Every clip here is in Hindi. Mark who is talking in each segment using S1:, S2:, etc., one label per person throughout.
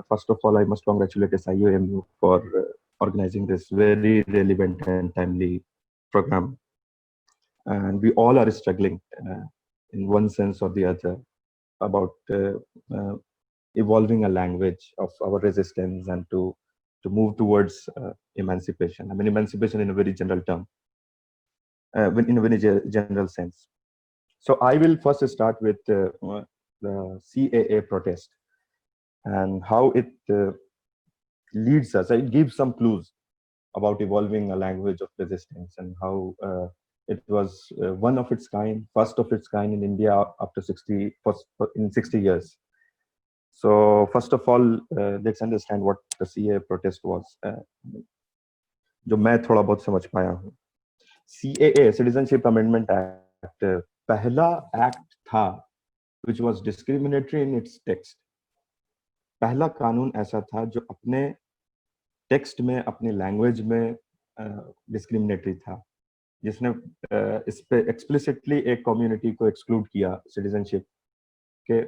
S1: First of all, I must congratulate SIUMU for organizing this very relevant and timely program. And we all are struggling in one sense or the other about evolving a language of our resistance and to move towards emancipation. I mean, emancipation in a very general term, in a very general sense. So I will first start with the CAA protest and how it leads us. It gives some clues about evolving a language of resistance and how it was one of its kind, first of its kind in India after 60 years. So first of all, let's understand what the CAA protest was. जो मैं थोड़ा बहुत समझ पाया हूँ. CAA, Citizenship Amendment Act, पहला एक्ट था which was discriminatory in its text. पहला कानून ऐसा था जो अपने टेक्स्ट में, अपने लैंग्वेज में डिस्क्रिमिनेटरी था, जिसने इस पे एक्सप्लिसिटली एक कम्युनिटी को एक्सक्लूड किया सिटीजनशिप के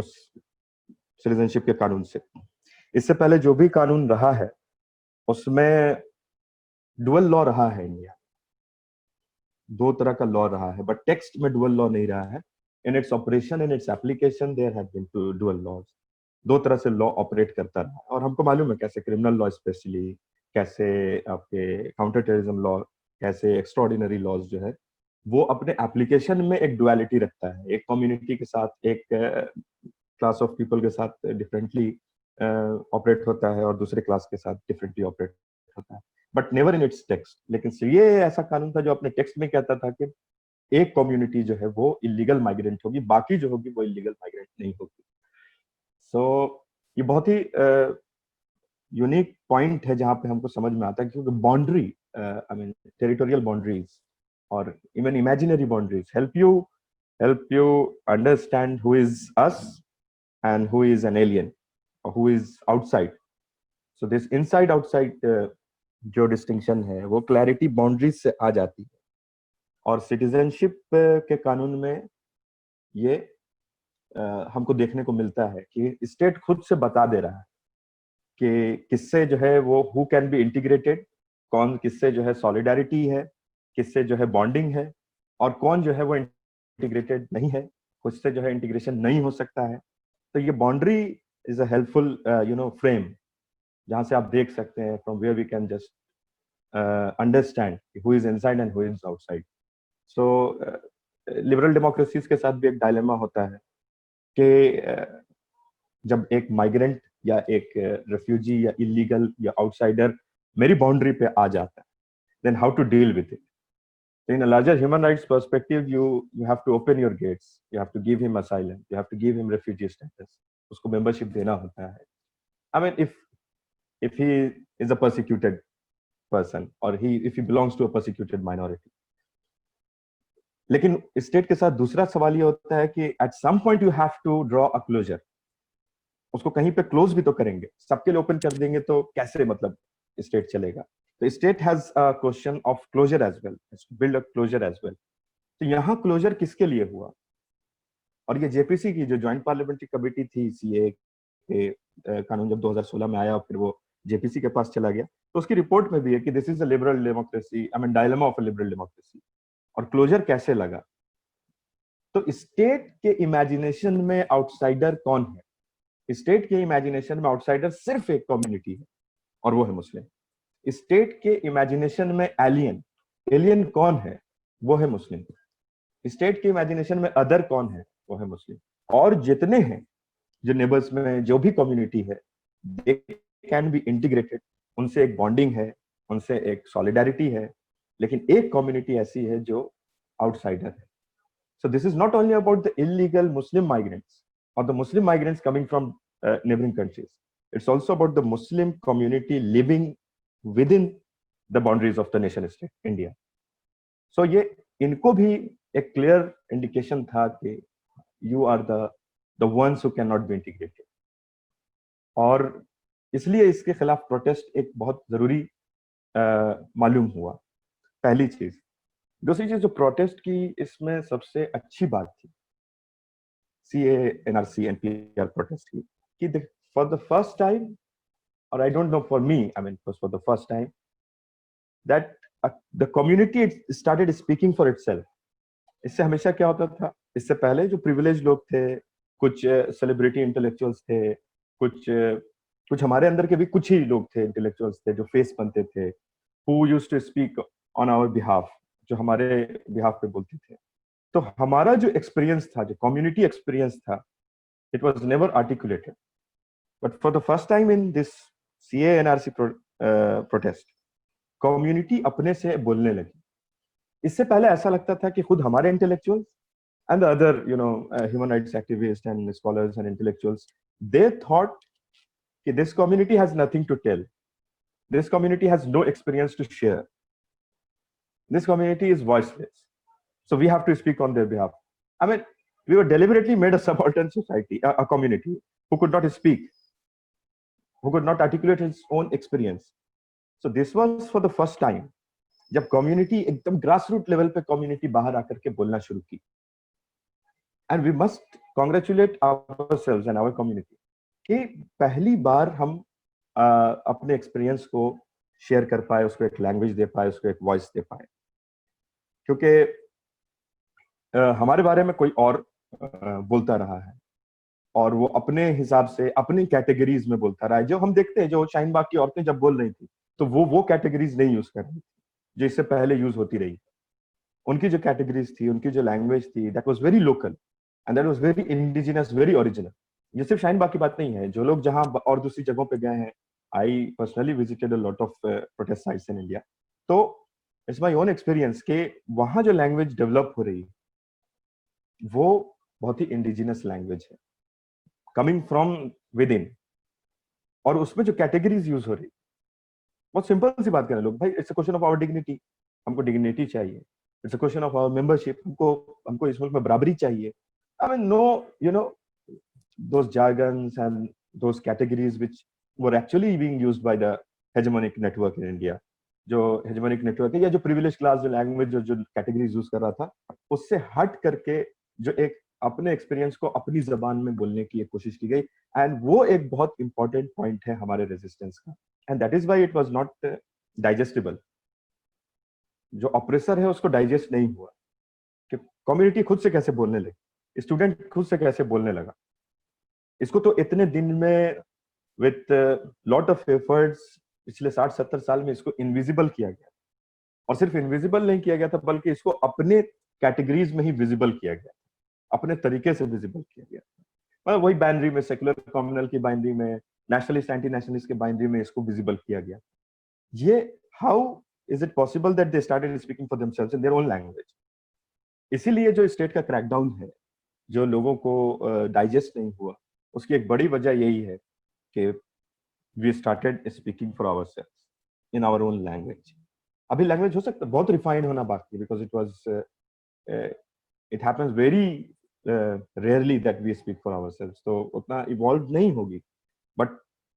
S1: उस सिटीजनशिप के कानून से. इससे पहले जो भी कानून रहा है उसमें डुअल लॉ रहा है. इंडिया दो तरह का लॉ रहा है, बट टेक्स्ट में डुअल लॉ नहीं रहा है. In its operation, in its application there have been dual laws. दो तरह से लॉ ऑपरेट करता रहा और हमको मालूम है कैसे क्रिमिनल लॉ स्पेशली, कैसे आपके काउंटर टेररिज्म लॉ, कैसे एक्स्ट्राऑर्डिनरी लॉज जो है वो अपने एप्लीकेशन में एक डुअलिटी रखता है. एक कम्युनिटी के साथ, एक क्लास ऑफ पीपल के साथ डिफरेंटली ऑपरेट होता है और दूसरे क्लास के साथ डिफरेंटली ऑपरेट होता है, but never in its text. लेकिन ये ऐसा कानून था जो अपने टेक्स्ट में कहता था कि एक कम्युनिटी जो है वो इलीगल माइग्रेंट होगी, बाकी जो होगी वो इलीगल माइग्रेंट नहीं होगी. सो ये बहुत ही यूनिक पॉइंट है जहां पे हमको समझ में आता है, क्योंकि boundary, I mean territorial boundaries और even imaginary boundaries help you understand who is us and who is an alien और who is outside. So this inside outside जो डिस्टिंक्शन है वो क्लैरिटी बाउंड्रीज से आ जाती है. और सिटीजनशिप के कानून में ये हमको देखने को मिलता है कि स्टेट खुद से बता दे रहा है कि किससे जो है वो हु कैन बी इंटीग्रेटेड, कौन किससे जो है सॉलिडारिटी है, किससे जो है बॉन्डिंग है, और कौन जो है वो इंटीग्रेटेड नहीं है, खुद से जो है इंटीग्रेशन नहीं हो सकता है. तो ये boundary is a helpful frame जहां से आप देख सकते हैं from where we can just understand who is inside and who is outside. So liberal democracies के साथ भी एक डायलेमा होता है कि जब एक माइग्रेंट या एक रेफ्यूजी या इलीगल या आउटसाइडर मेरी बाउंड्री पे आ जाता है, then how to deal with it. In a larger human rights perspective, you have to open your gates, you have to give him asylum, you have to give him refugee status, उसको मेंबरशिप देना होता है. I mean, if he is a persecuted person or if he belongs to a persecuted minority. लेकिन स्टेट के साथ दूसरा सवाल ये होता है कि at some point you have to draw a closure. उसको कहीं पे क्लोज भी तो करेंगे, सबके लिए ओपन कर देंगे तो कैसे मतलब स्टेट चलेगा. तो state has a question of closure as well, build a closure as well. तो यहाँ क्लोजर किसके लिए हुआ, और ये जेपीसी की जो ज्वाइंट पार्लियामेंट्री कमेटी थी सीए के कानून जब 2016 में आया और फिर वो जेपीसी के पास चला गया, तो उसकी रिपोर्ट में भी है कि this is a liberal democracy, I mean dilemma of a liberal democracy. और क्लोजर कैसे लगा, तो स्टेट के इमेजिनेशन में आउटसाइडर कौन है. स्टेट के इमेजिनेशन में आउटसाइडर सिर्फ एक कम्युनिटी है और वो है मुस्लिम. स्टेट के इमेजिनेशन में एलियन कौन है, वो है मुस्लिम. स्टेट के इमेजिनेशन में अदर कौन है, वो है मुस्लिम. और जितने हैं जो नेबर्स में जो भी कम्युनिटी है, दे कैन बी इंटीग्रेटेड, उनसे एक बॉन्डिंग है, उनसे एक सॉलिडारिटी है. लेकिन एक कम्युनिटी ऐसी है जो आउटसाइडर है. सो this is not only about the illegal Muslim migrants or the Muslim migrants coming from neighboring countries. It's also about the Muslim community living within the boundaries of the nation state, India. So ये इनको भी एक clear indication था कि you are the ones who cannot be integrated. और इसलिए इसके खिलाफ प्रोटेस्ट एक बहुत जरूरी मालूम हुआ, पहली चीज. दूसरी चीज जो प्रोटेस्ट की इसमें सबसे अच्छी बात थी CA NRC NPR प्रोटेस्ट की, कि for the first time, or I don't know, for me, I mean, it was for the first time that the community started speaking for itself. इससे हमेशा क्या होता था, इससे पहले जो प्रिविलेज लोग थे, कुछ सेलिब्रिटी इंटेलेक्चुअल्स थे, कुछ हमारे अंदर के भी कुछ ही लोग थे, इंटेलेक्चुअल्स थे जो फेस बनते थे, who used to speak on our behalf, जो हमारे बिहाफ पे बोलते थे. तो हमारा जो एक्सपीरियंस था, जो कम्युनिटी एक्सपीरियंस था, it was never articulated. But for the first time in this CA NRC protest, community अपने से बोलने लगी. इससे पहले ऐसा लगता था कि खुद हमारे intellectuals and the other, human rights activists and scholars and intellectuals, they thought that this community has nothing to tell. This community has no experience to share. This community is voiceless. So we have to speak on their behalf. I mean, we were deliberately made a subaltern society, a community who could not speak, who could not articulate his own experience. So this was for the first time जब कम्युनिटी एकदम ग्रासरूट लेवल पे कम्युनिटी बाहर आकर के बोलना शुरू की. And we must congratulate ourselves and our community कि पहली बार हम अपने एक्सपीरियंस को शेयर कर पाए, उसको एक लैंग्वेज दे पाए, उसको एक वॉइस दे पाए. क्योंकि हमारे बारे में कोई और बोलता रहा है और वो अपने हिसाब से अपनी कैटेगरीज में बोलता रहा है. जो हम देखते हैं, जो शाहीन बाग की औरतें जब बोल रही थी तो वो कैटेगरीज नहीं यूज कर रही थी जो इससे पहले यूज होती रही. उनकी जो कैटेगरीज थी, उनकी जो लैंग्वेज थी, that was very local and that was very indigenous, very original. ये सिर्फ शाहीन बाग की बात नहीं है. जो लोग जहां और दूसरी जगहों पे गए हैं, I personally visited a lot of protest sites in India, तो इट्स माय ओन एक्सपीरियंस कि वहां जो लैंग्वेज डेवलप हो रही वो बहुत ही इंडिजिनस लैंग्वेज है, कमिंग फ्रॉम विद इन. और उसमें जो कैटेगरीज यूज हो रही, बहुत सिंपल सी बात करें लोग, भाई it's a question of our dignity, हमको डिग्निटी चाहिए. It's a question of our membership, हमको इस मुल्क में बराबरी चाहिए. I mean no those jargons and those categories which were actually being used by the hegemonic network in India. जो hegemonic network है या जो privileged class जो language जो categories use कर रहा था, उससे हट करके जो एक अपने experience को अपनी जबान में बोलने की एक कोशिश की गई. and वो एक बहुत important point है हमारे resistance का. and that is why it was not digestible. जो oppressor है उसको digest नहीं हुआ कि community खुद से कैसे बोलने लगी, स्टूडेंट खुद से कैसे बोलने लगा. इसको तो इतने दिन में विथ लॉट ऑफ एफर्ट्स पिछले 60-70 साल में इसको इनविजिबल किया गया. और सिर्फ इनविजिबल नहीं किया गया था, बल्कि इसको अपने कैटेगरीज में ही विजिबल किया गया, अपने तरीके से विजिबल किया गया. मतलब वही बाइनरी में, सेकुलर कम्युनल की बाइनरी में, नेशनलिस्ट एंटी नेशनलिस्ट के बाइनरी में इसको विजिबल किया गया. ये how is it possible that they started speaking for themselves in their own language. इसीलिए जो स्टेट का क्रैकडाउन है, जो लोगों को डाइजेस्ट नहीं हुआ, उसकी एक बड़ी वजह यही है कि we started speaking for ourselves in our own language. अभी लैंग्वेज हो सकता है बहुत रिफाइंड होना बाकी, because it happens very rarely that we speak for ourselves, तो उतना इवॉल्व नहीं होगी. बट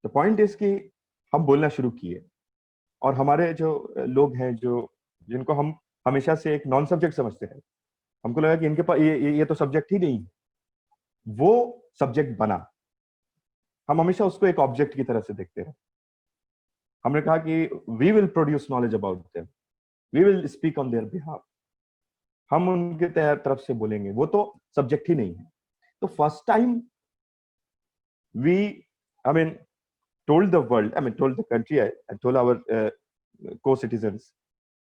S1: द पॉइंट इज कि हम बोलना शुरू किए, और हमारे जो लोग हैं जिनको हम हमेशा से एक नॉन सब्जेक्ट समझते हैं, हमको लगा कि इनके पास ये तो सब्जेक्ट ही नहीं है, वो सब्जेक्ट बना. हम हमेशा उसको एक ऑब्जेक्ट की तरह से देखते रहे. हमने कहा कि we will produce knowledge about them, we will speak on their behalf, हम उनके तरफ से बोलेंगे, वो तो सब्जेक्ट ही नहीं है. तो first time we told the world, told the country, I told our co-citizens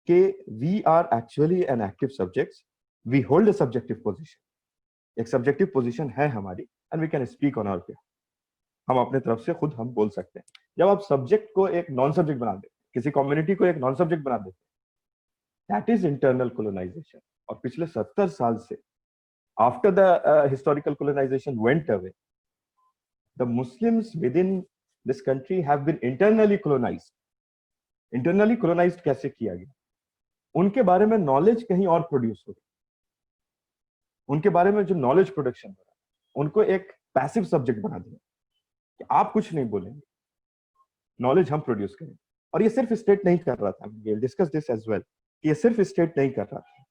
S1: कि we are actually an active subjects, we hold a subjective position. एक सब्जेक्टिव पोजीशन है हमारी, and we can speak on our behalf. हम अपने तरफ से खुद हम बोल सकते हैं. जब आप सब्जेक्ट को एक नॉन सब्जेक्ट बना देते, किसी कम्युनिटी को एक नॉन सब्जेक्ट बना देते, दैट इज इंटरनल कोलोनाइजेशन. और पिछले 70 साल से, after the historical colonization went away, the Muslims within this country have been internally colonized. Internally colonized कैसे किया गया? उनके बारे में नॉलेज कहीं और प्रोड्यूस हो रही, उनके बारे में जो नॉलेज प्रोडक्शन हो रहा है, उनको एक पैसिव सब्जेक्ट बना दिया कि आप कुछ नहीं बोलेंगे, नॉलेज हम प्रोड्यूस करें. और ये सिर्फ स्टेट नहीं कर रहा था, we discuss this as well, ये सिर्फ स्टेट नहीं कर रहा था.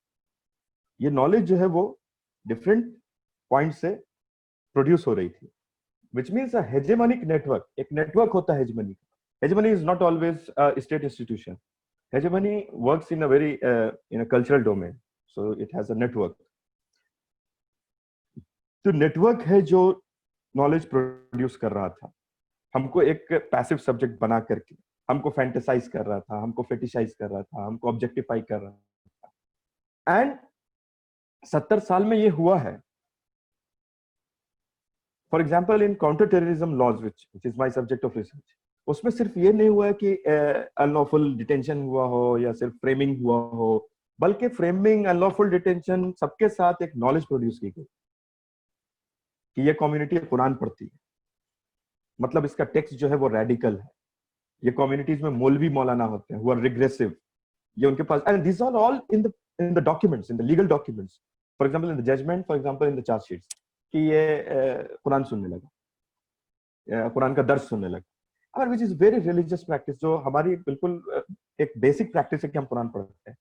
S1: ये नॉलेज जो है वो डिफरेंट पॉइंट से प्रोड्यूस हो रही थी. which means a hegemonic network. एक network होता है hegemony. Hegemony is not always a state institution. Hegemony works in a very in a cultural domain, so it has a network. तो network है जो knowledge produce कर रहा था, हमको एक पैसिव सब्जेक्ट बना करके, हमको फैंटेसाइज कर रहा था, हमको फेटिशाइज कर रहा था, हमको ऑब्जेक्टिफाई कर रहा था। एंड 70 साल में ये हुआ है। For example in counter terrorism laws which is my subject of research, उसमें सिर्फ ये नहीं हुआ है कि अनलॉफुल डिटेंशन हुआ हो या सिर्फ फ्रेमिंग हुआ हो, बल्कि फ्रेमिंग, अनलॉफुल डिटेंशन सबके साथ एक नॉलेज प्रोड्यूस की गई कि ये कम्युनिटी कुरान पढ़ती है, मतलब इसका टेक्स्ट जो है वो रेडिकल है। ये कम्युनिटीज में मौलवी मौलाना होते हैं, वो रिग्रेसिव, ये उनके पास, and this are all in the documents, in the legal documents, for example in the judgment, for example in the chargesheets, कि ये कुरान सुनने लगा, कुरान का दर्स सुनने लगा, which is very religious practice, जो हमारी बिल्कुल एक बेसिक प्रैक्टिस है कि हम कुरान पढ़ते हैं।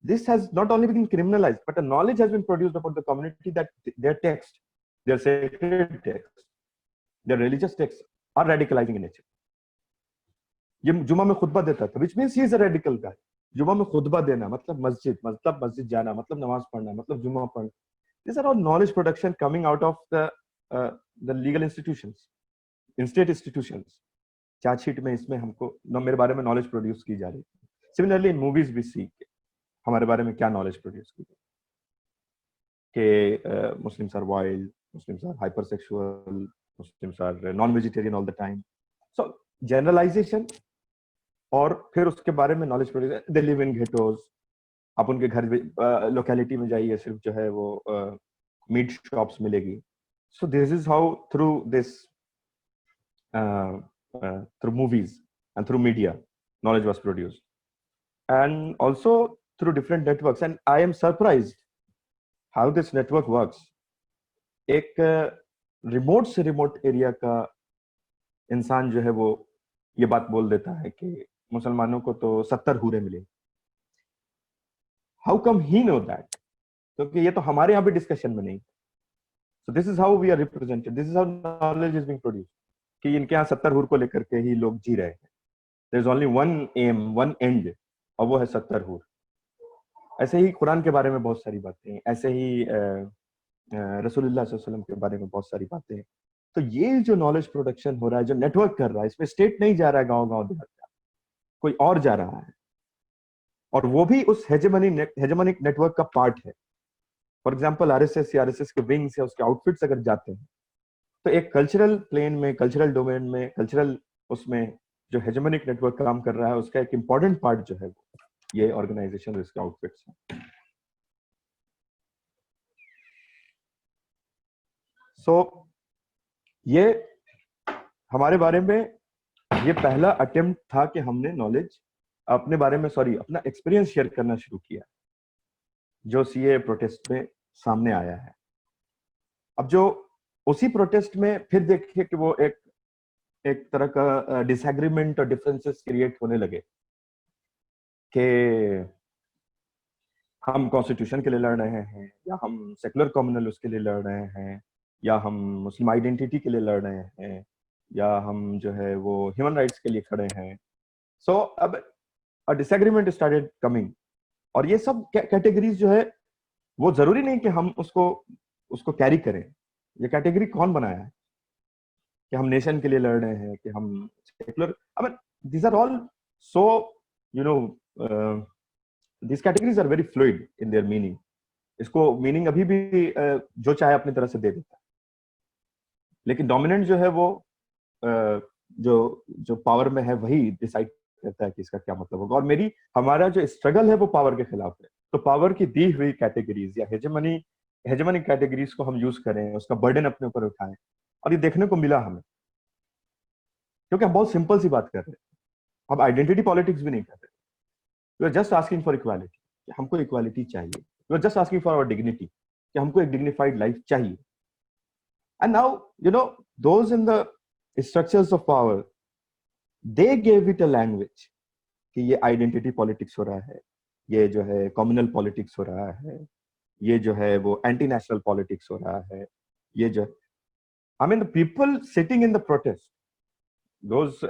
S1: This has not only been criminalized, but a knowledge has been produced about the community that their text, their sacred text, their religious texts are radicalizing in nature. ये जुमा में खुतबा देता था, which means he is a radical guy. जुमा में खुतबा देना मतलब मस्जिद जाना, मतलब नमाज पढ़ना, मतलब जुमा पढ़ना. These are all knowledge production coming out of the legal institutions, in state institutions. Chargesheet में इसमें हमको मेरे बारे में नॉलेज प्रोड्यूस की जा रही है. सिमिलरली इन मूवीज भी सी हमारे बारे में क्या नॉलेज प्रोड्यूस की कि Muslims are wild, Muslims are hypersexual, Muslims are non vegetarian all the time. So generalization, और फिर उसके बारे में knowledge produce. They live in ghettos, आप उनके घर लोकेलिटी में जाइए, सिर्फ जो है वो मीट शॉप्स मिलेगी. सो this is how through this through movies and through media knowledge was produced, and also through different networks. And I am surprised how this network works. एक रिमोट से रिमोट एरिया का इंसान जो है वो ये बात बोल देता है कि मुसलमानों को तो 70 हूरें मिले. How come he know that? क्योंकि ये तो हमारे यहाँ भी डिस्कशन में नहीं. So this is how we are represented, this is how knowledge is being produced, कि इनके यहाँ 70 हूर को लेकर के ही लोग जी रहे हैं. There is only one aim, one end, और वो है 70 हूर. ऐसे ही कुरान के बारे में बहुत सारी बातें, ऐसे ही रसूलुल्लाह सल्लल्लाहु अलैहि वसल्लम के बारे में बहुत सारी बातें. तो ये जो नॉलेज प्रोडक्शन हो रहा है, जो नेटवर्क कर रहा है, इसमें स्टेट नहीं जा रहा है गांव-गांव देहात का, कोई और जा रहा है, और वो भी उस हेजेमोनिक नेटवर्क का पार्ट है. फॉर एग्जांपल आरएसएस या आरएसएस के विंग्स या उसके आउटफिट्स अगर जाते हैं, तो एक कल्चरल प्लेन में, कल्चरल डोमेन में, कल्चरल उसमें जो हेजेमोनिक नेटवर्क काम कर रहा है, उसका एक इंपॉर्टेंट पार्ट जो है ये ऑर्गेनाइजेशन, इसके आउटफिट्स है. सो ये हमारे बारे में ये पहला अटेम्प्ट था कि हमने नॉलेज अपने बारे में, अपना एक्सपीरियंस शेयर करना शुरू किया, जो सीए प्रोटेस्ट में सामने आया है. अब जो उसी प्रोटेस्ट में फिर देखिए कि वो एक तरह का डिसएग्रीमेंट और डिफरेंसेस क्रिएट होने लगे कि हम कॉन्स्टिट्यूशन के लिए लड़ रहे हैं, या हम सेकुलर कम्युनल उसके लिए लड़ रहे हैं, या हम मुस्लिम आइडेंटिटी के लिए लड़ रहे हैं, या हम जो है वो ह्यूमन राइट्स के लिए खड़े हैं. सो अब अ डिसएग्रीमेंट स्टार्टेड कमिंग, और ये सब कैटेगरीज जो है वो जरूरी नहीं कि हम उसको कैरी करें. ये कैटेगरी कौन बनाया है कि हम नेशन के लिए लड़ रहे हैं, कि हम secular? I mean these are all so you know these categories are very fluid in their meaning. इसको मीनिंग अभी भी जो चाहे अपनी तरह से दे देता है, लेकिन डोमिनेंट जो है वो जो पावर में है वही डिसाइड करता है कि इसका क्या मतलब होगा. और हमारा जो स्ट्रगल है वो पावर के खिलाफ है. तो पावर की दी हुई कैटेगरीज या हेजेमनिक कैटेगरीज को हम यूज करें, उसका बर्डन अपने ऊपर उठाएं, और ये देखने को मिला हमें, क्योंकि हम बहुत सिंपल सी बात कर रहे हैं. हम आइडेंटिटी पॉलिटिक्स भी नहीं कर रहे. We are just asking for equality, कि हमको इक्वालिटी चाहिए. We are just asking for our dignity, कि हमको एक dignified life चाहिए. And now, you know, those in the structures of power, they gave it a language, कि ये identity politics हो रहा है, ये जो है communal politics हो रहा है, ये जो है वो anti-national politics हो रहा है, ये जो I mean, the people sitting in the protest, those,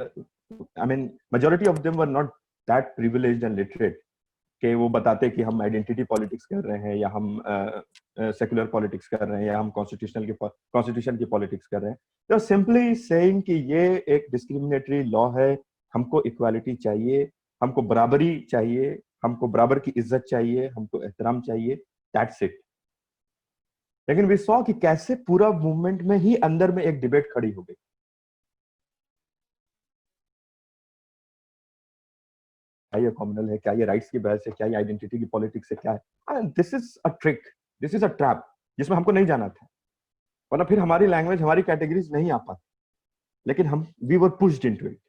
S1: I mean, majority of them were not that privileged and literate कि वो बताते कि हम आइडेंटिटी पॉलिटिक्स कर रहे हैं या हम सेकुलर पॉलिटिक्स कर रहे हैं या हम कॉन्स्टिट्यूशन की पॉलिटिक्स कर रहे हैं. तो सिंपली सेइंग कि ये एक डिस्क्रिमिनेटरी लॉ है, हमको इक्वालिटी चाहिए, हमको बराबरी चाहिए, हमको बराबर की इज्जत चाहिए, हमको एहतराम चाहिए, दैट्स इट. लेकिन वी सॉ कि कैसे पूरा मूवमेंट में ही अंदर में एक डिबेट खड़ी हो गई. क्या ये कॉम्युनल है, क्या ये राइट्स की बहस है, क्या ये आइडेंटिटी की पॉलिटिक्स है, क्या है. This is a trick, this is a trap जिसमें हमको नहीं जाना था, वरना फिर हमारी लैंग्वेज, हमारी कैटेगरीज नहीं आ पाती. लेकिन हम we were pushed into it,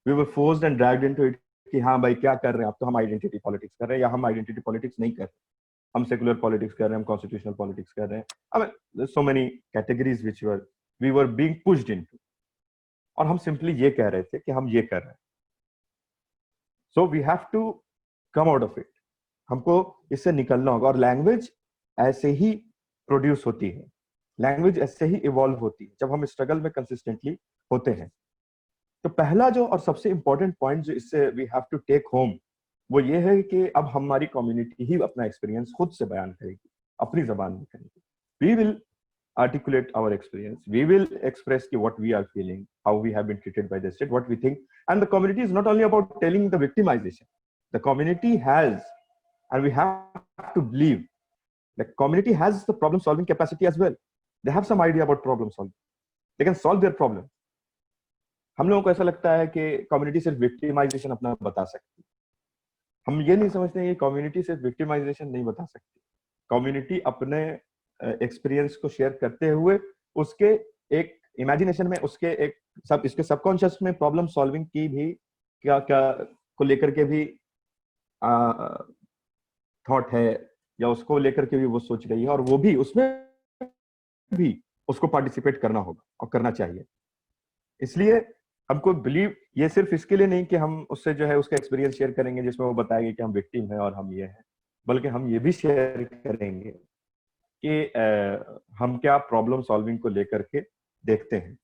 S1: we were forced and dragged into it कि हाँ भाई क्या कर रहे हैं आप, तो हम आइडेंटिटी पॉलिटिक्स कर रहे हैं या हम आइडेंटिटी पॉलिटिक्स नहीं कर रहे, हम सेकुलर पॉलिटिक्स कर रहे हैं, हम कॉन्स्टिट्यूशनल पॉलिटिक्स कर रहे हैं. I mean so many categories which we were being pushed into, और हम सिंपली ये कह रहे थे कि हम ये कर रहे हैं. So we have to come out of it, हमको इससे निकलना होगा. और लैंग्वेज ऐसे ही प्रोड्यूस होती है, लैंग्वेज ऐसे ही इवॉल्व होती है जब हम स्ट्रगल में कंसिस्टेंटली होते हैं. तो पहला जो और सबसे इंपॉर्टेंट पॉइंट जो इससे we have to take home, वो ये है कि अब हमारी कम्युनिटी ही अपना एक्सपीरियंस खुद से बयान करेगी, अपनी जबान में करेगी. We will articulate our experience, we will express what we are feeling, how we have been treated by the state, what we think. And the community is not only about telling the victimization, the community has, and we have to believe, the community has the problem solving capacity as well. They have some idea about problem solving, they can solve their problem. हम लोगों को ऐसा लगता है कि कम्युनिटी सिर्फ विक्टिमाइजेशन अपना बता सकती, हम ये नहीं समझते कि कम्युनिटी सिर्फ विक्टिमाइजेशन नहीं बता सकती. कम्युनिटी अपने एक्सपीरियंस को शेयर करते हुए उसके एक इमेजिनेशन में, उसके एक सब इसके सबकॉन्शियस में प्रॉब्लम सॉल्विंग की भी क्या क्या को लेकर के भी थॉट है, या उसको लेकर के भी वो सोच रही है, और वो भी उसमें भी उसको पार्टिसिपेट करना होगा और करना चाहिए. इसलिए हमको बिलीव ये सिर्फ इसके लिए नहीं कि हम उससे जो है उसका एक्सपीरियंस शेयर करेंगे जिसमें वो बताएंगे कि हम विक्टिम हैं और हम ये हैं, बल्कि हम ये भी शेयर करेंगे कि हम क्या प्रॉब्लम सॉल्विंग को लेकर के देखते हैं.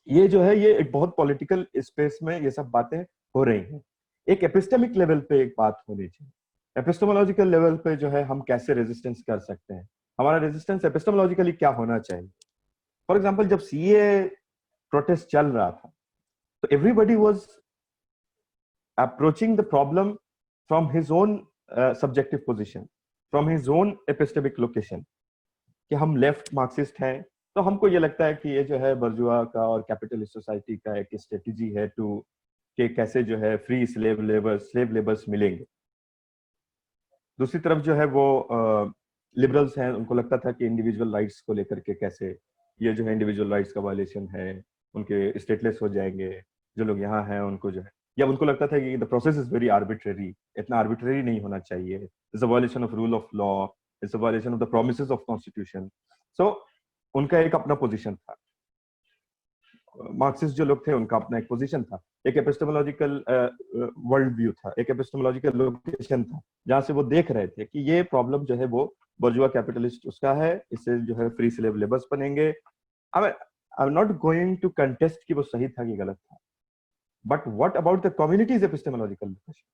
S1: ये जो है ये एक बहुत पॉलिटिकल स्पेस में ये सब बातें हो रही हैं. एक एपिस्टेमिक लेवल पे एक बात होनी चाहिए. एपिस्टेमोलॉजिकल लेवल पे जो है हम कैसे रेजिस्टेंस कर सकते हैं, हमारा रेजिस्टेंस एपिस्टेमोलॉजिकली क्या होना चाहिए. फॉर एग्जांपल जब सीए प्रोटेस्ट चल रहा था तो everybody was approaching the problem from his own subjective position, from his own epistemic location, कि हम लेफ्ट मार्क्सिस्ट हैं तो हमको ये लगता है कि ये जो है बर्जुआ का और कैपिटलिस्ट सोसाइटी का एक स्ट्रेटेजी है टू कि कैसे जो है फ्री स्लेव लेबर्स मिलेंगे. दूसरी तरफ जो है वो लिबरल्स हैं, उनको लगता था कि इंडिविजुअल राइट्स को लेकर के कैसे ये जो है इंडिविजुअल राइट्स का वायलेशन है, उनके स्टेटलेस हो जाएंगे जो लोग यहाँ हैं उनको जो है, या उनको लगता था कि the process is very arbitrary, इतना आर्बिट्रेरी नहीं होना चाहिए, it's a violation of rule of law, it's a violation of the promises of constitution. So उनका एक अपना पोजीशन था. मार्क्सिस्ट जो लोग थे उनका अपना एक पोजीशन था, एक एपिस्टेमोलॉजिकल वर्ल्ड व्यू था, एक एपिस्टेमोलॉजिकल लोकेशन था जहां से वो देख रहे थे कि ये प्रॉब्लम जो है वो बर्जुआ कैपिटलिस्ट उसका है, इससे जो है फ्री स्लेव लेबर्स बनेंगे. I am not going to contest कि वो सही था कि गलत था, but what about the communities epistemological location.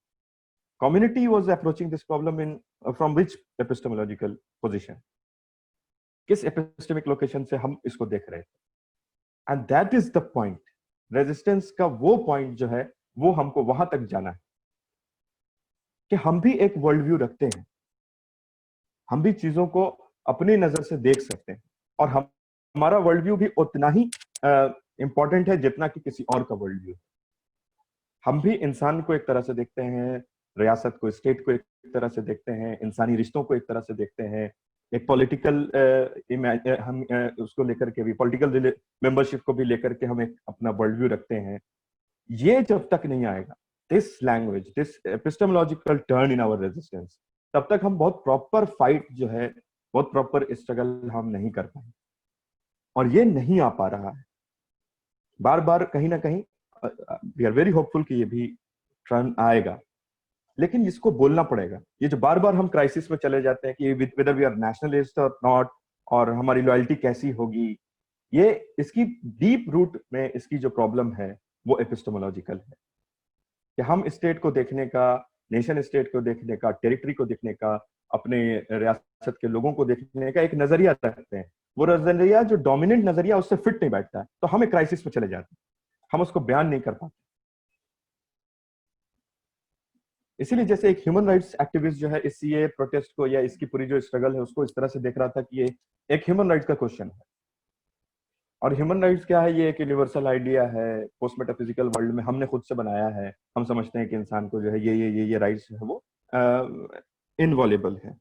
S1: Community was approaching this problem in from which epistemological position, किस epistemic location से हम इसको देख रहे थे. And that is the point. Resistance का वो point जो है वो हमको वहां तक जाना है कि हम भी एक वर्ल्ड व्यू रखते हैं, हम भी चीजों को अपनी नजर से देख सकते हैं, और हमारा वर्ल्ड व्यू भी उतना ही इंपॉर्टेंट है जितना कि किसी और का वर्ल्ड व्यू. हम भी इंसान को एक तरह से देखते हैं, रियासत को, स्टेट को एक तरह से देखते हैं, इंसानी रिश्तों को एक तरह से देखते हैं, एक पॉलिटिकल हम उसको लेकर के भी, पॉलिटिकल मेंबरशिप को भी लेकर के हम एक अपना वर्ल्ड व्यू रखते हैं. ये जब तक नहीं आएगा, this language, this epistemological turn in our resistance, तब तक हम बहुत प्रॉपर फाइट जो है, बहुत प्रॉपर स्ट्रगल हम नहीं कर पाएंगे. और ये नहीं आ पा रहा है. बार बार कहीं ना कहीं वी आर वेरी होपफुल कि ये भी टर्न आएगा, लेकिन इसको बोलना पड़ेगा. ये जो बार बार हम क्राइसिस में चले जाते हैं कि वेदर वी आर नेशनलिस्ट और नॉट, और हमारी लॉयल्टी कैसी होगी, ये इसकी डीप रूट में इसकी जो प्रॉब्लम है वो एपिस्टेमोलॉजिकल है कि हम स्टेट को देखने का, नेशन स्टेट को देखने का, टेरिटरी को देखने का, अपने रियासत के लोगों को देखने का एक नजरिया रखते हैं। वो नजरिया जो डोमिनेंट नजरिया उससे फिट नहीं बैठता है, तो हम एक क्राइसिस में चले जाते हैं, हम उसको बयान नहीं कर पाते। इसीलिए जैसे एक ह्यूमन राइट्स एक्टिविस्ट जो है इस ये प्रोटेस्ट को या इसकी पूरी जो स्ट्रगल है उसको इस तरह से देख रहा था कि ये एक ह्यूमन राइट्स का क्वेश्चन है। और ह्यूमन राइट्स क्या है? ये एक यूनिवर्सल आइडिया है, पोस्ट मेटाफिजिकल वर्ल्ड में हमने खुद से बनाया है। हम समझते हैं कि इंसान को जो है ये राइट्स है वो इनवॉलेबल है।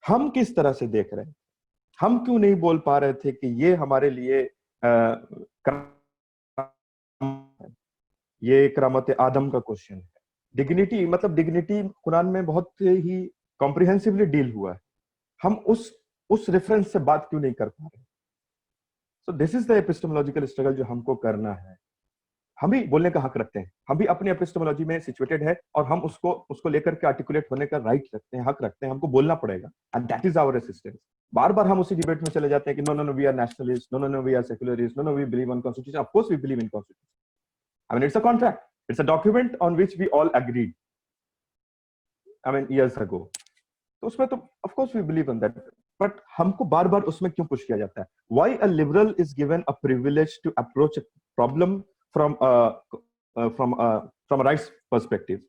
S1: हम किस तरह से देख रहे हैं? हम क्यों नहीं बोल पा रहे थे कि ये हमारे लिए ये करामत आदम का क्वेश्चन है। डिग्निटी, मतलब डिग्निटी कुरान में बहुत ही कॉम्प्रिहेंसिवली डील हुआ है। हम उस रेफरेंस से बात क्यों नहीं कर पा रहे? सो this is the epistemological struggle जो हमको करना है। हम भी बोलने का हक रखते हैं, हम भी अपनी एपिस्टेमोलॉजी में सिचुएटेड है और हम उसको लेकर के आर्टिकुलेट होने का राइट रखते हैं, हक रखते हैं, हमको बोलना पड़ेगा। And that is our resistance. बार बार हम उसी डिबेट में चले जाते हैं कि no no no we are nationalist, no no no we are secularist, no no we believe in constitution. Of course we believe in constitution. I mean it's a contract, it's a document on which we all agreed, I mean years ago. तो उसमें तो of course we believe in that, but हमको बार बार उसमें क्यों पुश किया जाता है? Why a liberal is given a privilege to approach a problem from from a rights perspective?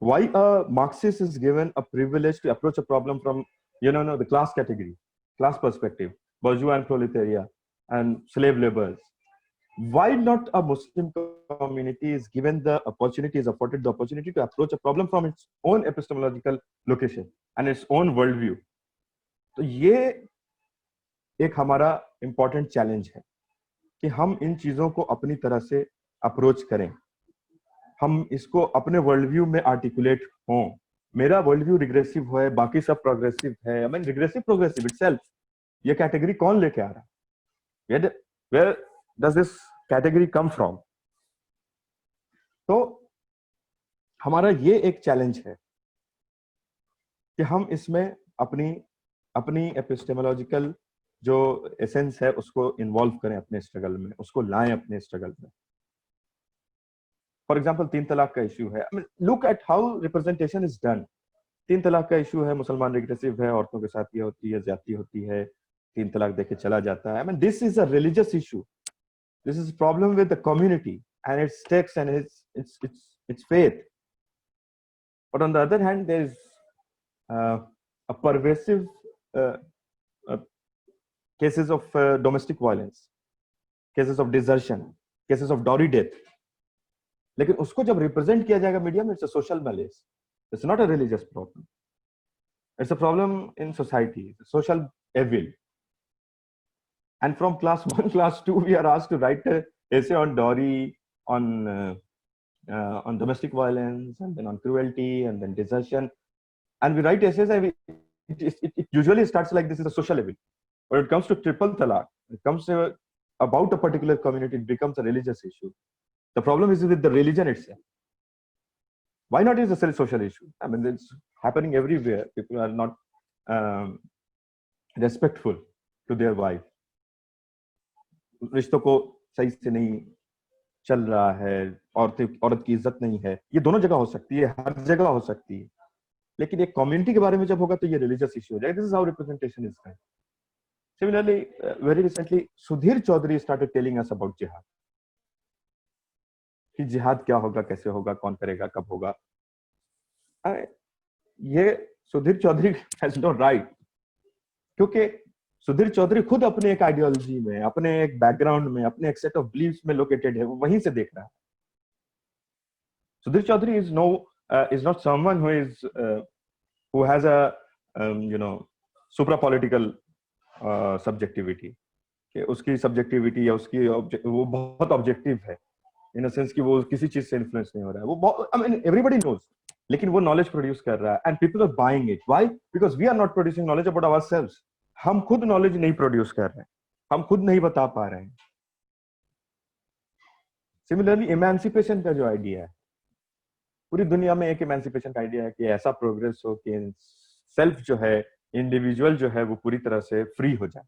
S1: Why a Marxist is given a privilege to approach a problem from the class category, class perspective, bourgeois and proletariat and slave laborers? Why not a Muslim community is given the opportunity, is afforded the opportunity to approach a problem from its own epistemological location and its own worldview? तो ये एक हमारा इंपॉर्टेंट चैलेंज है कि हम इन चीजों को अपनी तरह से अप्रोच करें, हम इसको अपने वर्ल्ड व्यू में आर्टिकुलेट हों। मेरा वर्ल्ड व्यू रिग्रेसिव है, बाकी सब प्रोग्रेसिव है। I mean regressive progressive itself, ये कैटेगरी कौन लेके आ रहा है? Where does this category come from? तो हमारा ये एक चैलेंज है कि हम इसमें अपनी एपिस्टेमोलॉजिकल जो एसेंस है उसको इन्वॉल्व करें अपने स्ट्रगल में, उसको लाएं अपने स्ट्रगल में। फॉर एग्जाम्पल 3 तलाक का इश्यू है, look at how representation is done. 3 तलाक का इशू है, मुसलमान रिग्रेसिव है, औरतों के साथ ये होती है, ज्यादती होती है, 3 तलाक देके चला जाता है। I mean this is a religious issue, this is problem with the community and its text and its faith. But on the other hand there is a pervasive cases of domestic violence, cases of desertion, cases of dowry death. लेकिन उसको जब रिप्रेजेंट किया जाएगा मीडिया में, it's a social malice, it's not a religious problem, it's a problem in society, social evil. And from class 1 class 2 we are asked to write an essay on dowry, on domestic violence, and then on cruelty, and then desertion. And we write essays and it usually starts like this is a social evil. When it comes to triple talaq, it comes to about a particular community, it becomes a religious issue. The problem is with the religion itself. Why not is a social issue? I mean, it's happening everywhere. People are not respectful to their wife. रिश्तों को सही से नहीं चल रहा है, औरत की इज्जत नहीं है। ये दोनों जगह हो सकती है, हर जगह हो सकती है। लेकिन एक कम्युनिटी के बारे में जब होगा तो ये रिलीजियस इश्यू हो जाएगा। This is how representation is done. Similarly, very recently Sudhir Chaudhary started telling us about जिहाद, कि जिहाद क्या होगा, कैसे होगा, कौन करेगा, कब होगा। ये Sudhir Chaudhary has no right, क्योंकि सुधीर चौधरी खुद अपने एक आइडियोलॉजी में, अपने एक बैकग्राउंड में, अपने एक सेट ऑफ बिलीव्स में लोकेटेड है, वो वहीं से देख रहा है। Sudhir Chaudhary is not someone who has a supra political subjectivity, कि उसकी सब्जेक्टिविटी या उसकी वो बहुत ऑब्जेक्टिव है इन अ सेंस कि वो किसी चीज से इन्फ्लुएंस नहीं हो रहा है। वो आई मीन एवरीबॉडी नोज, लेकिन वो नॉलेज प्रोड्यूस कर रहा है and people are buying it. Why? Because we are not producing knowledge about ourselves. हम खुद नॉलेज नहीं प्रोड्यूस कर रहे हैं, हम खुद नहीं बता पा रहे हैं। सिमिलरली इमेंसिपेशन का जो आइडिया है, पूरी दुनिया में एक इमेंसिपेशन का आइडिया है कि ऐसा प्रोग्रेस हो कि सेल्फ जो है, इंडिविजुअल जो है, वो पूरी तरह से फ्री हो जाए।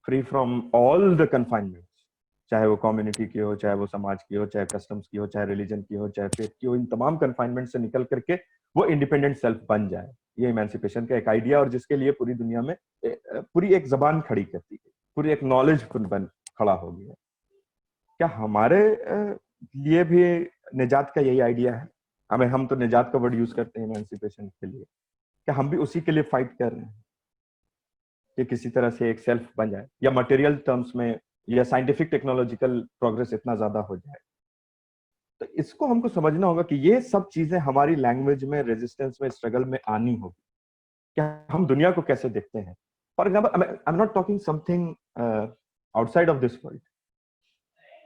S1: फ्री फ्रॉम ऑल द कन्फाइनमेंट्स, चाहे वो कम्युनिटी की हो, चाहे वो समाज की हो, चाहे कस्टम्स की हो, चाहे रिलीजन की हो, चाहे फेथ की हो, इन तमाम कन्फाइनमेंट से निकल करके वो इंडिपेंडेंट सेल्फ बन जाए। ये इमेंसिपेशन का एक आइडिया, और जिसके लिए पूरी दुनिया में पूरी एक जबान खड़ी करती है, पूरी एक नॉलेज बन खड़ा हो गया। क्या हमारे लिए भी निजात का यही आइडिया है? हम तो निजात का वर्ड यूज करते हैं इमेंसिपेशन के लिए, क्या हम भी उसी के लिए फाइट कर रहे हैं कि किसी तरह से एक सेल्फ बन जाए, या मटेरियल टर्म्स में या साइंटिफिक टेक्नोलॉजिकल प्रोग्रेस इतना ज्यादा हो जाए? तो इसको हमको समझना होगा कि ये सब चीजें हमारी लैंग्वेज में, रेजिस्टेंस में, स्ट्रगल में आनी होगी। क्या हम दुनिया को कैसे देखते हैं? For example, I am not talking something outside of this world.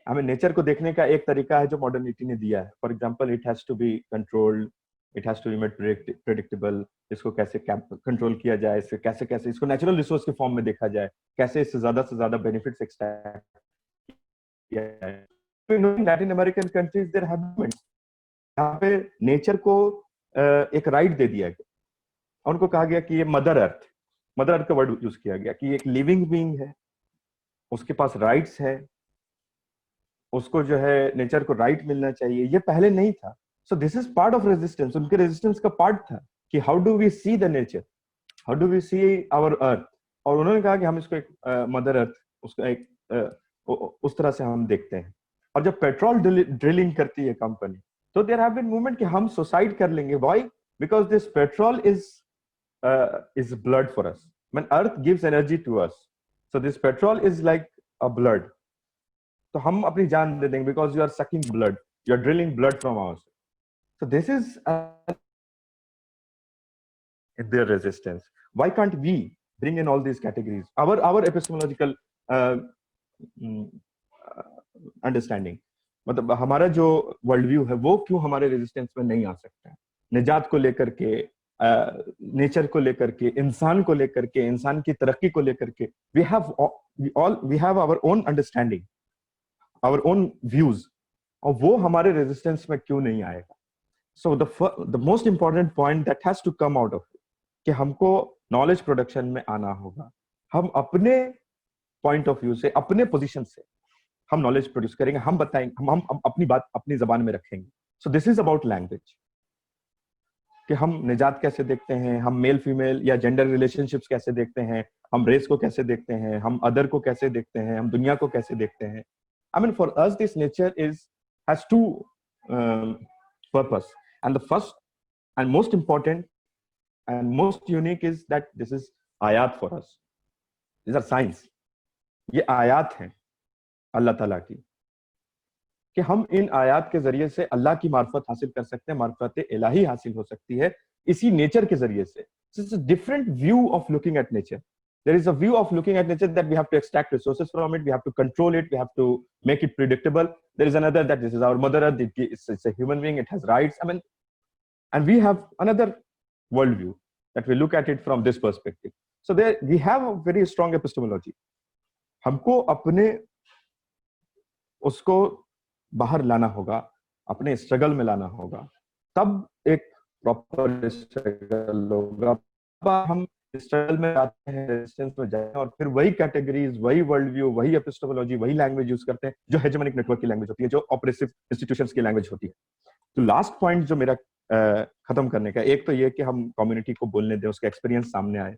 S1: हमें नेचर को देखने का एक तरीका है जो मॉडर्निटी ने दिया है। For example, it has to be controlled, it has to be made predictable. इसको कैसे कंट्रोल किया जाए, इसे कैसे कैसे इसको नेचुरल रिसोर्स के फॉर्म में देखा जाए, कैसे इससे से ज्यादा बेनिफिट्स एक्सट्रैक्ट किया जाए। Latin American countries there have movement, यहाँ पे नेचर को एक राइट दे दिया गया, और उनको कहा गया कि ये मदर अर्थ का वर्ड यूज किया गया कि एक लिविंग बीइंग है, उसके पास राइट्स है, उसको जो है नेचर को राइट मिलना चाहिए। ये पहले नहीं था। So this is part of resistance, उनके रेजिस्टेंस का पार्ट था कि how do we see the nature, how do we see our earth. और उन्होंने कहा कि हम इसको एक मदर अर्थ, उसका एक उस तरह से हम देखते हैं। और जब पेट्रोल ड्रिलिंग करती है कंपनी, तो देयर हैव बीन मूवमेंट कि हम सुसाइड कर लेंगे। Why? Because this petrol is blood for us, when earth gives energy to us, so this petrol is like a blood. तो हम अपनी जान दे देंगे because you are sucking blood, you are drilling blood from our. So this is their resistance. Why can't we bring in all these categories? Our epistemological understanding, मतलब हमारा जो वर्ल्ड व्यू है वो क्यों हमारे रेजिस्टेंस में नहीं आ सकता है? निजात को लेकर के, नेचर को लेकर के, इंसान को लेकर के, इंसान की तरक्की को लेकर के, we have our own understanding, our own views, और वो हमारे रेजिस्टेंस में क्यों नहीं आएगा? So the most important point that has to come out of it कि हमको नॉलेज प्रोडक्शन में आना होगा। हम अपने पॉइंट ऑफ व्यू से, अपने पोजीशन से हम नॉलेज प्रोड्यूस करेंगे, हम बताएंगे, हम अपनी बात अपनी जबान में रखेंगे। सो दिस इज अबाउट लैंग्वेज, कि हम निजात कैसे देखते हैं, हम मेल फीमेल या जेंडर रिलेशनशिप्स कैसे देखते हैं, हम रेस को कैसे देखते हैं, हम अदर को कैसे देखते हैं, हम दुनिया को कैसे देखते हैं। I mean for us this nature has two purpose, and the first and most important and most unique is that this is ayat for us. These are signs. ये आयात हैं अल्लाह ताला की, कि हम इन आयात के जरिए से अल्लाह की मार्फत हासिल कर सकते हैं, मार्फत इलाही हासिल हो सकती है इसी नेचर के जरिए से। It's a different view of looking at nature. There is a view of looking at nature that we have to extract resources from it, we have to control it, we have to make it predictable. There is another that this is our mother earth, it's a human being, it has rights. I mean, and we have another worldview that we look at it from this perspective. So there we have a very strong epistemology. हमको अपने उसको बाहर लाना होगा, अपने स्ट्रगल में लाना होगा, तब एक प्रॉपर स्ट्रगल होगा। हम स्ट्रगल में आते हैं, रेजिस्टेंस में जाते हैं, और फिर वही कैटेगरीज, वही वर्ल्ड व्यू, वही एपिस्टेमोलॉजी, वही लैंग्वेज यूज करते हैं जो हेजेमोनिक नेटवर्क की लैंग्वेज होती है, जो ऑपरेसिव इंस्टीट्यूशंस की लैंग्वेज होती है। तो लास्ट पॉइंट जो मेरा खत्म करने का, एक तो ये कि हम कम्युनिटी को बोलने दें, उसका एक्सपीरियंस सामने आए,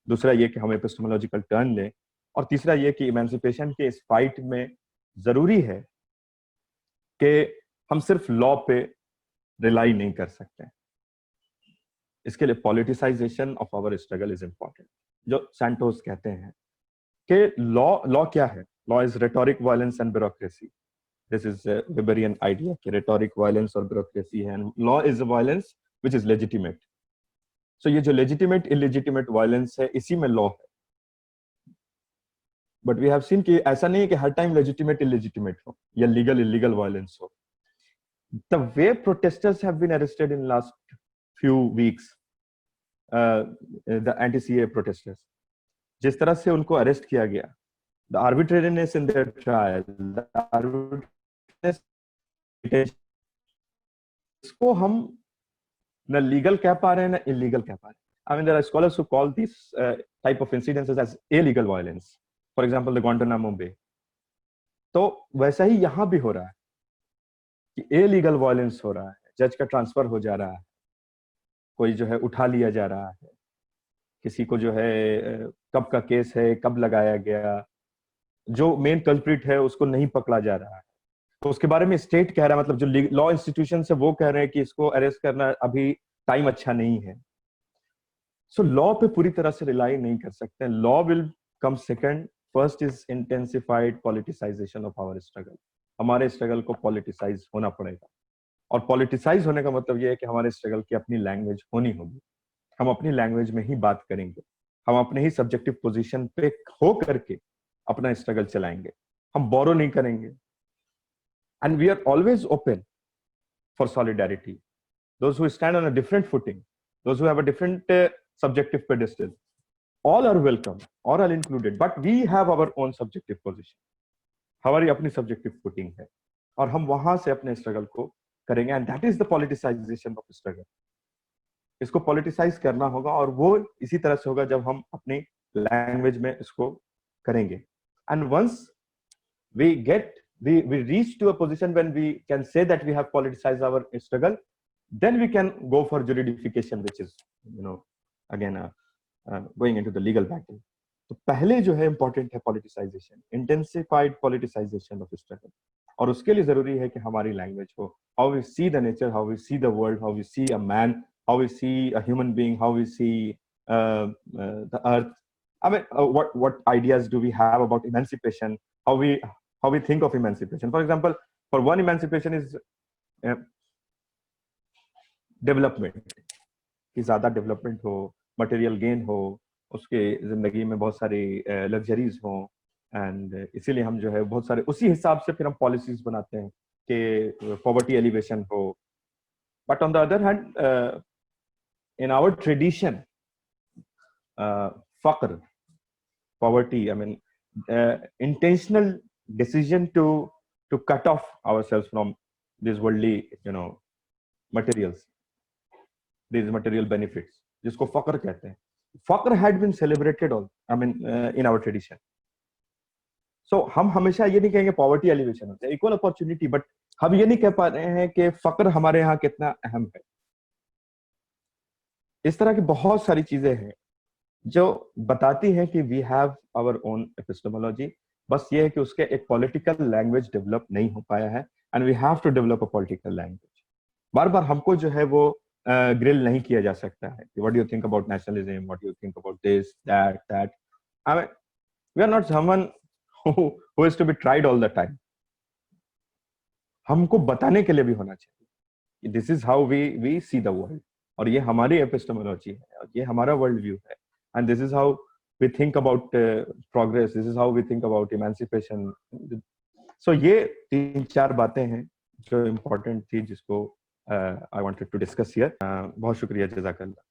S1: दूसरा ये कि हम एपिस्टेमोलॉजिकल टर्न लें, और तीसरा ये कि इमेंसिपेशन के इस फाइट में जरूरी है कि हम सिर्फ लॉ पे रिलाई नहीं कर सकते। इसके लिए politicisation of our struggle is important. जो सैंटोस कहते हैं कि लॉ क्या है? Law is rhetoric, violence and bureaucracy. This is a Weberian idea कि rhetoric, violence और bureaucracy है, and law is a violence which is legitimate. So ये जो legitimate, illegitimate violence है, इसी में law है। But we have seen कि ऐसा नहीं है कि हर time legitimate, illegitimate हो, या legal, illegal violence हो। The way protesters have been arrested in last few weeks, the anti-CAA protesters, जिस तरह से उनको अरेस्ट किया गया, the arbitrariness in their trial, the arbitrariness, इसको हम न लीगल कह पा रहे हैं, न इलीगल कह पा रहे हैं। I mean, there are scholars who call these type of incidences as illegal violence. For example the Guantanamo Bay. तो वैसा ही यहाँ भी हो रहा है कि इलीगल वायलेंस हो रहा है, जज का ट्रांसफर हो जा रहा है, कोई जो है उठा लिया जा रहा है, किसी को जो है कब का केस है, कब लगाया गया, जो मेन कल्प्रिट है उसको नहीं पकड़ा जा रहा है। तो उसके बारे में स्टेट कह रहा है, मतलब जो लॉ इंस्टीट्यूशन है वो कह रहे हैं कि इसको अरेस्ट करना अभी टाइम अच्छा नहीं है। सो लॉ पे पूरी तरह से रिलाई नहीं कर सकते। Law will come second, first is intensified politicisation of our struggle. हमारे स्ट्रगल को पॉलिटिसाइज होना पड़ेगा, और पॉलिटिसाइज होने का मतलब यह है कि हमारे स्ट्रगल की अपनी लैंग्वेज होनी होगी। हम अपनी लैंग्वेज में ही बात करेंगे, हम अपने ही सब्जेक्टिव पोजीशन पे हो करके अपना स्ट्रगल चलाएंगे, हम बोरो नहीं करेंगे। And we are always open for solidarity. Those who stand on a different footing, those who have a different subjective pedestal, all are welcome, all are included, but we have our own subjective position. हमारी अपनी subjective footing है, और हम वहां से अपने स्ट्रगल को करेंगे, and that is the politicization of struggle. इसको पॉलिटिसाइज करना होगा, और वो इसी तरह से होगा जब हम अपनी लैंग्वेज में इसको करेंगे। And once we reach to a position when we can say that we have politicized our struggle, then we can go for juridification, which is again going into the legal battle. तो पहले जो है important है politicization, intensified politicization of struggle, और उसके लिए जरूरी है कि हमारी लैंग्वेज हो, how we see the nature, how we see the world, how we see a man, how we see a human being, how we see the earth. I mean, what ideas do we have about emancipation, how we think of emancipation. For example, for one, emancipation is development, कि ज्यादा डेवलपमेंट हो, मटेरियल गेन हो, उसके जिंदगी में बहुत सारी लग्जरीज हो, एंड इसीलिए हम जो है बहुत सारे उसी हिसाब से फिर हम पॉलिसीज बनाते हैं कि पॉवर्टी एलिवेशन हो। But on the other hand, in our tradition, फक्र, poverty, I mean intentional decision to cut off ourselves from these worldly materials, these material benefits, जिसको फक्र कहते हैं. फक्र had been celebrated all, I mean, in our tradition. So हम हमेशा ये नहीं कहेंगे पॉवर्टी एलिवेशन होता है, इक्वल अपॉर्चुनिटी, बट हम ये नहीं कह पा रहे हैं कि फक्र हमारे यहाँ कितना अहम है. इस तरह की बहुत सारी चीजें हैं जो बताती हैं कि we have our own epistemology. बस ये है कि उसके एक पॉलिटिकल लैंग्वेज डेवलप नहीं हो पाया है, and we have to develop a political language. बार बार हमको जो है वो ग्रिल नहीं किया जा सकता है कि what do you think about nationalism, what do you think about this that. I mean, we are not someone who is to be tried all the time. हमको बताने के लिए भी होना चाहिए. This is how we see the world, और ये हमारी एपिस्टेमोलॉजी है, और ये हमारा वर्ल्ड व्यू है, and this is how we think about progress, this is how we think about emancipation. So ये 3-4 बातें हैं जो इम्पोर्टेंट थी, जिसको I wanted to discuss here. बहुत शुक्रिया, जज़ाकल्लाह.